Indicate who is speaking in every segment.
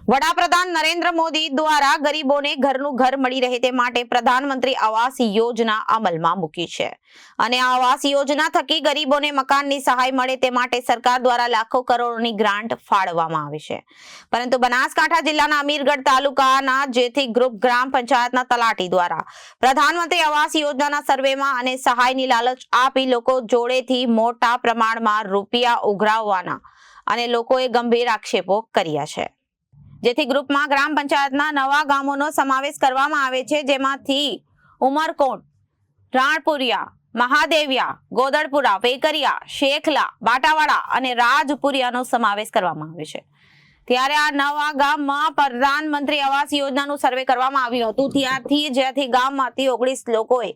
Speaker 1: વડાપ્રધાન નરેન્દ્ર મોદી દ્વારા ગરીબોને ઘરનું ઘર મળી રહે તે માટે પ્રધાનમંત્રી આવાસ યોજના અમલમાં મૂકી છે અને આ આવાસ યોજના થકી ગરીબોને મકાનની સહાય મળે તે માટે સરકાર દ્વારા લાખો કરોડોની ગ્રાન્ટ ફાળવવામાં આવે છે, પરંતુ બનાસકાંઠા જિલ્લાના અમીરગઢ તાલુકાના જેથી ગ્રુપ ગ્રામ પંચાયતના તલાટી દ્વારા પ્રધાનમંત્રી આવાસ યોજનાના સર્વેમાં અને સહાયની લાલચ આપી લોકો જોડેથી મોટા પ્રમાણમાં રૂપિયા ઉઘરાવવાના અને લોકોએ ગંભીર આક્ષેપો કર્યા છે। જેથી ગ્રુપમાં ગ્રામ પંચાયતના નવા ગામોનો સમાવેશ કરવામાં આવે છે, જેમાંથી ઉમરકોટ, રાણપુરિયા, મહાદેવિયા, ગોદડપુરા, વેકરિયા, શેખલા, બાટાવાડા અને રાજપુરિયાનો સમાવેશ કરવામાં આવે છે। ત્યારે આ નવા ગામમાં પ્રધાનમંત્રી આવાસ યોજનાનું સર્વે કરવામાં આવ્યું હતું, જ્યાંથી ગામમાંથી 19 લોકોએ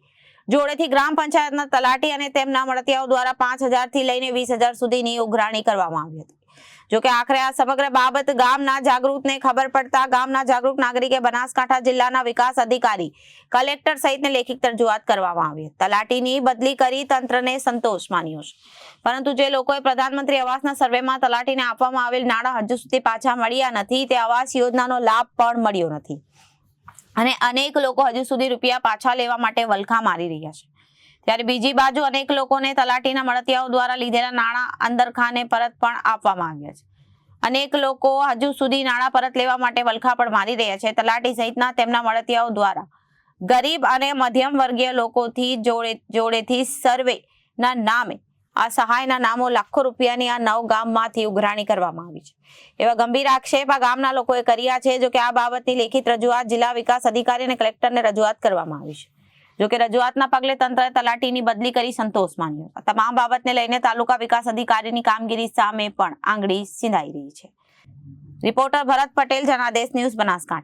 Speaker 1: જોડેથી ગ્રામ પંચાયતના તલાટી અને તેમના મળતિયાઓ દ્વારા 5,000 થી લઈને 20,000 સુધીની ઉઘરાણી કરવામાં આવી હતી। જોકે આખરે આ સમગ્ર બાબત ગામના જાગૃતને ખબર પડતા ગામના જાગૃત નાગરિકે બનાસકાંઠા જિલ્લાના વિકાસ અધિકારી, કલેક્ટર સહિતને લેખિત રજૂઆત કરવામાં આવી। તલાટીની બદલી કરી તંત્રને સંતોષ માન્યો છે, પરંતુ જે લોકોએ પ્રધાનમંત્રી આવાસના સર્વેમાં તલાટીને આપવામાં આવેલ નાણાં હજુ સુધી પાછા મળ્યા નથી, તે આવાસ યોજનાનો લાભ પણ મળ્યો નથી અને અનેક લોકો હજુ સુધી રૂપિયા પાછા લેવા માટે વલખા મારી રહ્યા છે। ત્યારે બીજી બાજુ અનેક લોકોને તલાટીના મળતિયાઓ દ્વારા લીધેલા નાણાં અંદરખાને પરત પણ આપવામાં આવ્યા છે। અનેક લોકો હજુ સુધી નાણાં પરત લેવા માટે વલખા પણ મારી રહ્યા છે। તલાટી સહિતના તેમના મળતિયાઓ દ્વારા ગરીબ અને મધ્યમ વર્ગીય લોકોથી જોડેથી સર્વેના નામે આ સહાયના નામો લાખો રૂપિયાની આ 9 ગામમાંથી ઉઘરાણી કરવામાં આવી છે, એવા ગંભીર આક્ષેપ આ ગામના લોકોએ કર્યા છે। જો કે આ બાબતની લેખિત રજૂઆત જિલ્લા વિકાસ અધિકારી અને કલેક્ટરને રજૂઆત કરવામાં આવી છે। જોકે રજૂઆતના પગલે તંત્રએ તલાટીની બદલી કરી સંતોષ માન્યો। તમામ બાબતને લઈને તાલુકા વિકાસ અધિકારીની કામગીરી સામે પણ આંગળી સીંધાઈ રહી છે। રિપોર્ટર ભરત પટેલ, જનાદેશ ન્યૂઝ, બનાસકાંઠા।